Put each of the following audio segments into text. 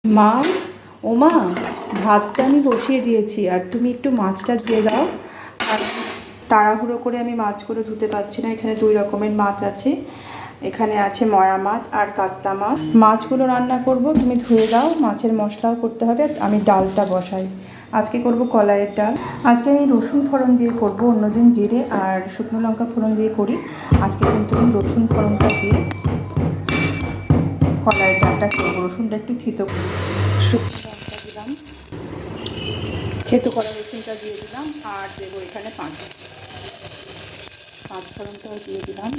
মা, ও মা, ভাতটা আমি বসিয়ে দিয়েছি আর তুমি একটু মাছটা দিয়ে দাও। আর তাড়াহুড়ো করে আমি মাছগুলো ধুতে পারছি না। এখানে দুই রকমের মাছ আছে, এখানে আছে ময়া মাছ আর কাতলা মাছ। মাছগুলো রান্না করব, তুমি ধুয়ে দাও। মাছের মশলাও করতে হবে, আমি ডালটা বসাই। আজকে করব কলাইয়ের ডাল। আজকে আমি রসুন ফোড়ন দিয়ে করব, অন্যদিন জিরে আর শুকনো লঙ্কা ফোড়ন দিয়ে করি। আজকে কিন্তু আমি রসুন ফোড়নটা দিয়ে কলাইয়ের ডালটা করবো। রসুনটা একটু শুকনো লঙ্কা দিলাম, থেতো করা রসুনটা দিয়ে দিলাম আর দেবো এখানে পাঁচ ফোড়নটাও দিয়ে দিলাম।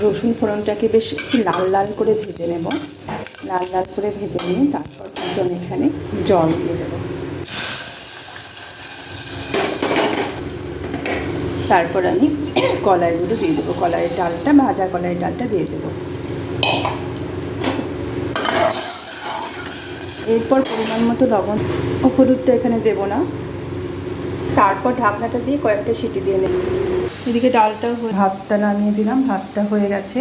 রসুন ফোড়নটাকে বেশ লাল লাল করে ভেজে নেব। লাল লাল করে ভেজে নিয়ে তারপর কিন্তু আমি এখানে জল দিয়ে দেবো। তারপর আমি কলাইগুলো দিয়ে দেবো, কলাইয়ের ডালটা, ভাজা কলাইয়ের ডালটা দিয়ে দেবো। এরপর পরিমাণ মতো লবণ ও হলুদটা এখানে দেবো না। তারপর ঢাকনাটা দিয়ে কয়েকটা সিটি দিয়ে নেব। এদিকে ডালটাও ভাতটা নামিয়ে দিলাম, ভাতটা হয়ে গেছে।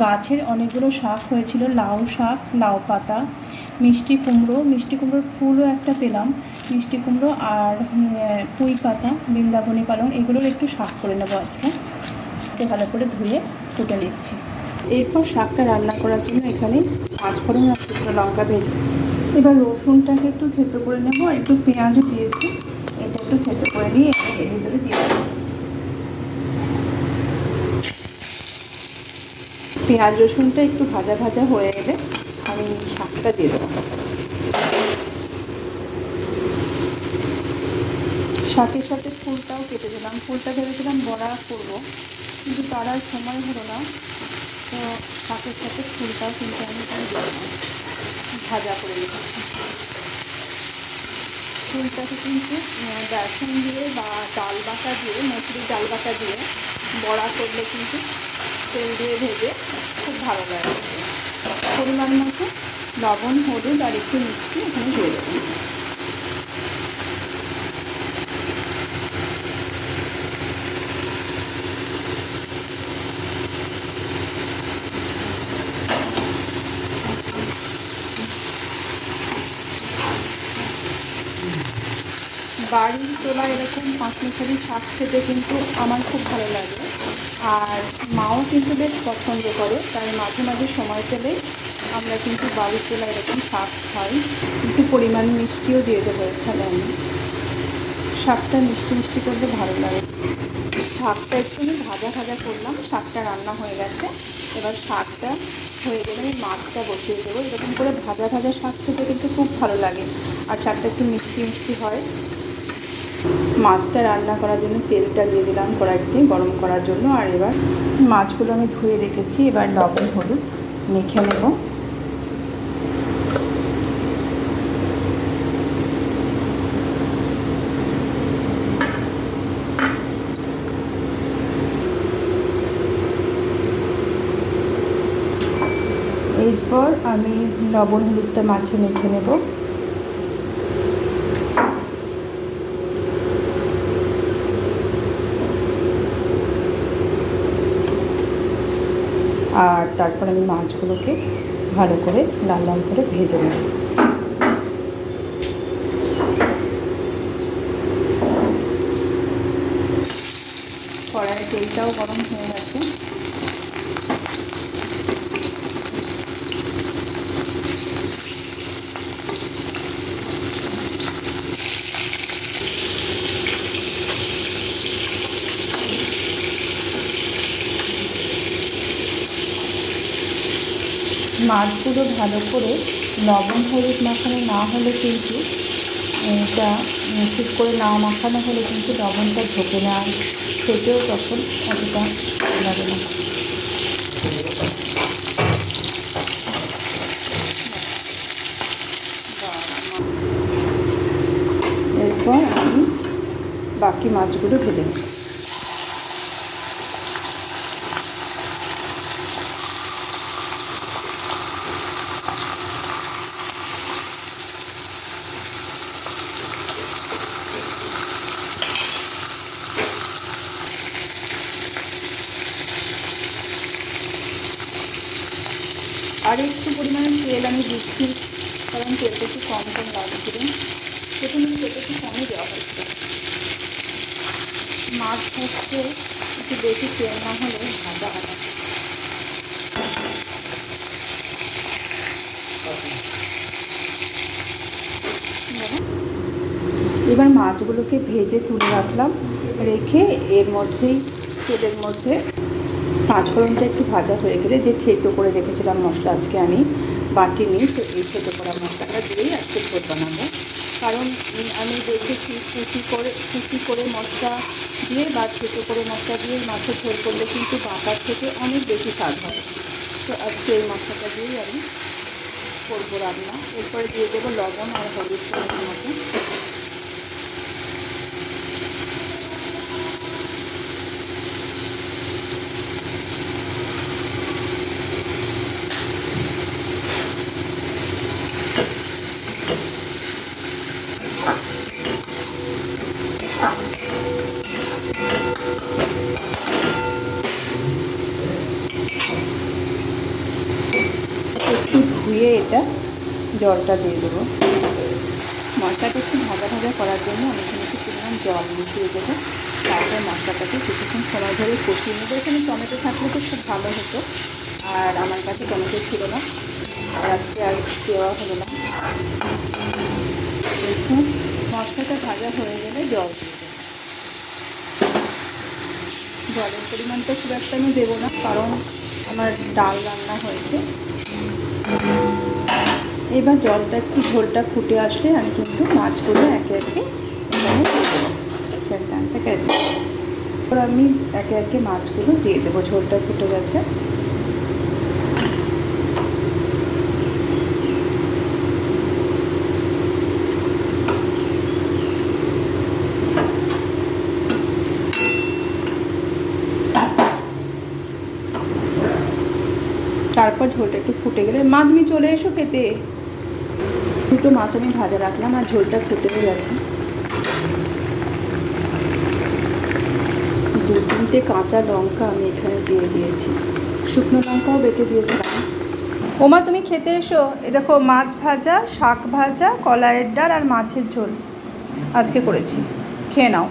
গাছের অনেকগুলো শাক হয়েছিল, লাউ শাক, লাউ পাতা, মিষ্টি কুমড়োর ফুলও একটা পেলাম, মিষ্টি কুমড়ো আর পুঁই পাতা, বৃন্দাবনী পালং, এগুলোর একটু শাক করে নেবো আজকে। ভালো করে ধুয়ে ফুটে নিচ্ছি। এরপর শাকটা রান্না করার জন্য এখানে পাঁচ ফোড়ন আর শুকনো লঙ্কা ভেজে, এবার রসুনটাকে একটু থেতো করে নেবো আর একটু পেঁয়াজও দিয়েছি। এটা একটু থেতো করে নিয়ে এর ভিতরে দিয়ে দেবো। পেঁয়াজ রসুনটা একটু ভাজা ভাজা হয়ে এলে আমি শাকটা দিয়ে দেবো। শাকের সাথে ফুলটাও কেটে দিলাম। ফুলটা ভেবেছিলাম বড়া করবো, কিন্তু তার আর সময় হলো না। তো শাকের সাথে ফুলটাও কিন্তু আমি ভাজা করে নিচ্ছি। ফুলটাকে কিন্তু বেসন দিয়ে বা ডাল বাটা দিয়ে, মসুরির ডাল বাটা দিয়ে বড়া করলে কিন্তু তেল দিয়ে ভেজে খুব ভালো লাগে। পরিমাণ মতো লবণ, হলুদ আর একটু মিষ্টি এখানে দিয়ে দেবো। বাড়ির তোলা এরকম পাঁচমিশালি শাক খেতে কিন্তু আমার খুব ভালো লাগে, আর মাও কিন্তু বেশ পছন্দ করে। তাই মাঝে মাঝে সময় পেলে আমরা কিন্তু বাড়ির তোলা এরকম শাক খাই। একটু পরিমাণ মিষ্টিও দিয়ে দেবো এখানে। আমি শাকটা মিষ্টি মিষ্টি করলে ভালো লাগে। শাকটা একটু আমি ভাজা ভাজা করলাম, শাকটা রান্না হয়ে গেছে। এবার শাকটা হয়ে গেলে আমি মাছটা বসিয়ে দেবো। এরকম করে ভাজা ভাজা শাক খেতে কিন্তু খুব ভালো লাগে, আর শাকটা একটু মিষ্টি মিষ্টি হয়। মাছটা রান্না করার জন্য তেলটা দিয়ে দিলাম কড়াইতে গরম করার জন্য। আর এবার মাছগুলো আমি ধুয়ে রেখেছি, এবার লবণ হলুদ মেখে নেব। এরপর আমি লবণ হলুদটা মাছে মেখে নেব। আর তারপর আমি মাছগুলোকে ভালো করে লাল লাল করে ভেজে নেব। কড়াইয়ের তেলটাও গরম হয়ে গেছে। মাছগুলো ভালো করে লবণ হলুদ মাখানো না হলে কিন্তু এটা ঠিক করে না মাখানো হলে কিন্তু লবণটা ঢোকে না, খেতেও তখন অতটা লাগে না। এরপর আমি বাকি মাছগুলো ভেজে নেব। আর একটু পরিমাণে তেল আমি দিচ্ছি, কারণ তেলটা একটু কম কম লাগছিল। প্রথমে তেলটা একটু কমই দেওয়া হয়েছিল। মাছ হচ্ছে একটু বেশি তেল না হলে ভাজা হয় না। এবার মাছগুলোকে ভেজে তুলে রাখলাম, রেখে এর মধ্যেই তেলের মধ্যে পাঁচফোড়নটা একটু ভাজা হয়ে গেলে যে থেতো করে রেখেছিলাম মশলা, আজকে আমি বাটিনি, তো এই থেতো করা মশলাটা দিয়েই আজকে ঝোল বানাবো। কারণ আমি দেখেছি কুচি করে মশলা দিয়ে বা থেতো করে মশলা দিয়ে মাছের ঝোল করলে কিন্তু বাটার থেকে অনেক বেশি স্বাদ হয়। তো আজকে এই মশলাটা দিয়েই আমি করবো রান্না। এরপরে দিয়ে দেবো লবণ আর হলুদ মতো। একটু ধুয়ে এটা জলটা দিয়ে দেবো। মশলাটা একটু ভাজা ভাজা করার জন্য আমি এখানে একটু পরিমাণ জল মিশিয়ে দেবো। তারপর মশলাটাকে কিছুক্ষণ সময় ধরে কষিয়ে নেবো। এখানে টমেটো থাকলে তো খুব ভালো হতো, আর আমার কাছে টমেটো ছিল না, আর আজকে আর দেওয়া হলো না। দেখুন মশলাটা ভাজা হয়ে গেলে জল দিয়ে দেবো। জলের পরিমাণটা খুব একটা আমি দেবো না, কারণ আমার ডাল রান্না হয়েছে। এবার জলটা একটু ঝোলটা ফুটে আসলে আমি কিন্তু মাছগুলো একে একে এখানে দিয়ে দেবো। সেটাকে কেটে এবার আমি একে একে মাছগুলো দিয়ে দেবো। ঝোলটা ফুটে গেছে। তারপর ঝোলটা একটু ফুটে গেলে মা তুমি চলে এসো খেতে। দুটো মাছ আমি ভাজা রাখলাম আর ঝোলটা ফুটে গেছে। 2-3টে কাঁচা লঙ্কা আমি এখানে দিয়ে দিয়েছি, শুকনো লঙ্কাও বেটে দিয়েছিলাম। ওমা তুমি খেতে এসো। এ দেখো মাছ ভাজা, শাক ভাজা, কলাইয়ের ডাল আর মাছের ঝোল আজকে করেছি, খেয়ে নাও।